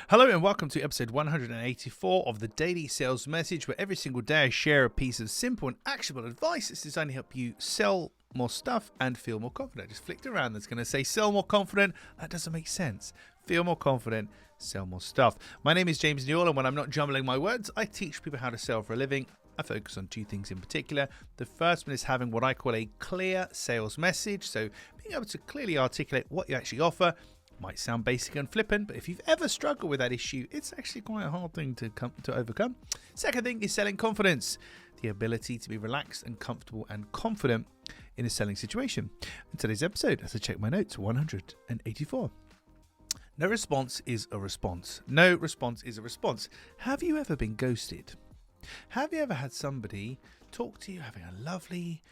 Hello and welcome to episode 184 of the Daily Sales Message, where every single day I share a piece of simple and actionable advice that's designed to help you sell more stuff and feel more confident. I just flicked around. That's going to say sell more confident. That doesn't make sense. Feel more confident, sell more stuff. My name is James Newell, and when I'm not jumbling my words, I teach people how to sell for a living. I focus on two things in particular. The first one is having what I call a clear sales message. So being able to clearly articulate what you actually offer. Might sound basic and flippant, but if you've ever struggled with that issue, it's actually quite a hard thing to overcome. Second thing is selling confidence, the ability to be relaxed and comfortable and confident in a selling situation. In today's episode, as I check my notes, 184. No response is a response. No response is a response. Have you ever been ghosted? Have you ever had somebody talk to you, having a lovely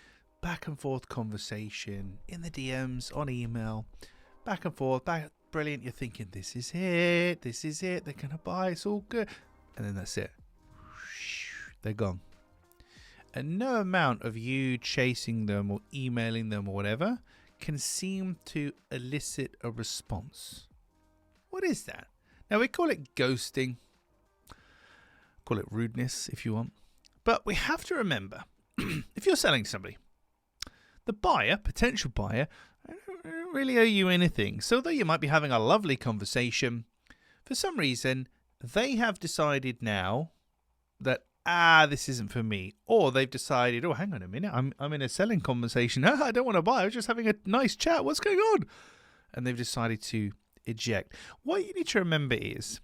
back and forth conversation in the DMs, on email, back and forth, brilliant. You're thinking, this is it. They're going to buy. It's all good. And then that's it. They're gone. And no amount of you chasing them or emailing them or whatever can seem to elicit a response. What is that? Now, we call it ghosting. Call it rudeness if you want. But we have to remember, if you're selling somebody, the buyer, potential buyer, I don't really owe you anything. So although you might be having a lovely conversation, for some reason, they have decided now that, this isn't for me. Or they've decided, oh, hang on a minute, I'm in a selling conversation. I don't want to buy. I was just having a nice chat. What's going on? And they've decided to eject. What you need to remember is,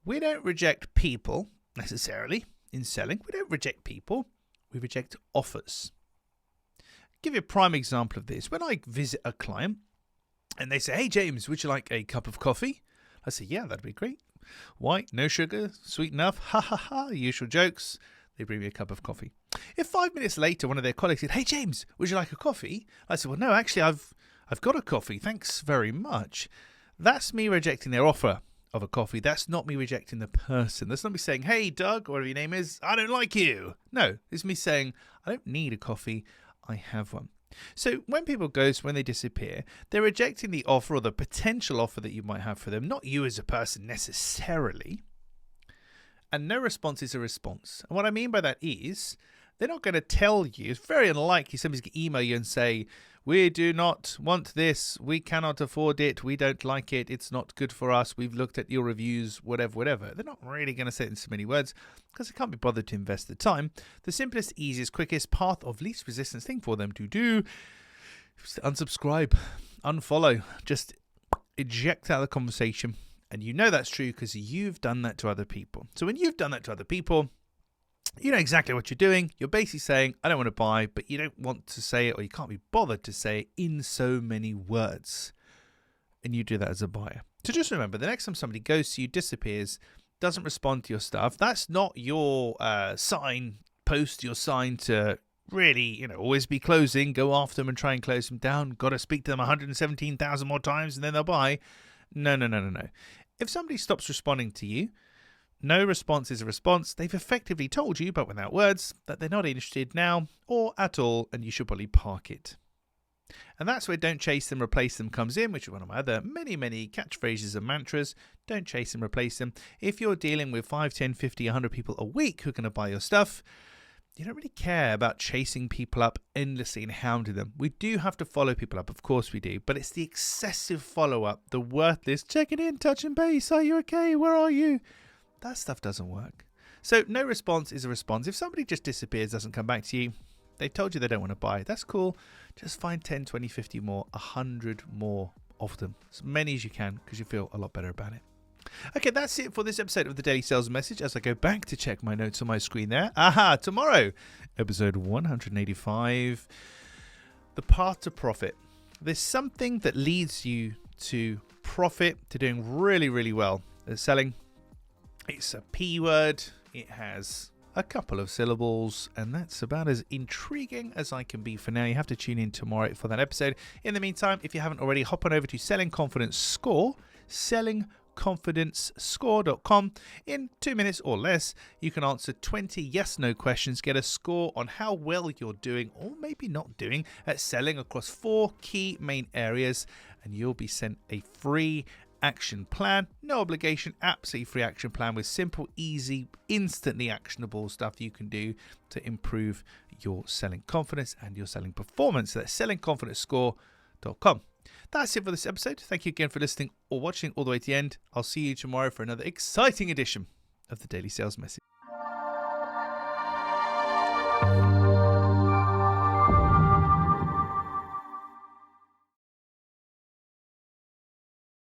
we don't reject people necessarily in selling. We don't reject people. We reject offers. Give you a prime example of this. When I visit a client and they say, hey, James, would you like a cup of coffee? I say, yeah, that'd be great. White, no sugar, sweet enough. Ha ha ha. Usual jokes. They bring me a cup of coffee. If 5 minutes later, one of their colleagues said, hey, James, would you like a coffee? I said, well, no, actually, I've got a coffee. Thanks very much. That's me rejecting their offer of a coffee. That's not me rejecting the person. That's not me saying, hey, Doug, or whatever your name is, I don't like you. No, it's me saying, I don't need a coffee. I have one. So when people ghost, when they disappear, they're rejecting the offer or the potential offer that you might have for them, not you as a person necessarily. And no response is a response. And what I mean by that is, they're not going to tell you, it's very unlikely somebody's going to email you and say, we do not want this, we cannot afford it, we don't like it, it's not good for us, we've looked at your reviews, whatever. They're not really going to say it in so many words because they can't be bothered to invest the time. The simplest, easiest, quickest path of least resistance thing for them to do is to unsubscribe, unfollow, just eject out of the conversation. And you know that's true because you've done that to other people. So when you've done that to other people, you know exactly what you're doing. You're basically saying, I don't want to buy, but you don't want to say it or you can't be bothered to say it in so many words. And you do that as a buyer. So just remember, the next time somebody ghosts you, disappears, doesn't respond to your stuff, that's not your signpost, your sign to really, always be closing, go after them and try and close them down. Got to speak to them 117,000 more times and then they'll buy. No. If somebody stops responding to you, no response is a response. They've effectively told you, but without words, that they're not interested now or at all, and you should probably park it. And that's where don't chase them, replace them comes in, which is one of my other many catchphrases and mantras. Don't chase them, replace them. If you're dealing with 5, 10, 50, 100 people a week who are going to buy your stuff, you don't really care about chasing people up endlessly and hounding them. We do have to follow people up, of course we do, but it's the excessive follow-up, the worthless, checking in, touching base, are you okay, where are you? That stuff doesn't work. So no response is a response. If somebody just disappears, doesn't come back to you, they've told you they don't want to buy. That's cool. Just find 10, 20, 50 more, 100 more of them. As many as you can because you feel a lot better about it. Okay, that's it for this episode of the Daily Sales Message. As I go back to check my notes on my screen there. Tomorrow, episode 185, the path to profit. There's something that leads you to profit, to doing really, really well at selling. It's a P word, it has a couple of syllables, and that's about as intriguing as I can be for now. You have to tune in tomorrow for that episode. In the meantime, if you haven't already, hop on over to Selling Confidence Score, sellingconfidencescore.com. In 2 minutes or less, you can answer 20 yes-no questions, get a score on how well you're doing or maybe not doing at selling across 4 key main areas, and you'll be sent a free action plan. No obligation, absolutely free action plan with simple, easy, instantly actionable stuff you can do to improve your selling confidence and your selling performance. So that's sellingconfidencescore.com. That's it for this episode. Thank you again for listening or watching all the way to the end. I'll see you tomorrow for another exciting edition of the Daily Sales Message.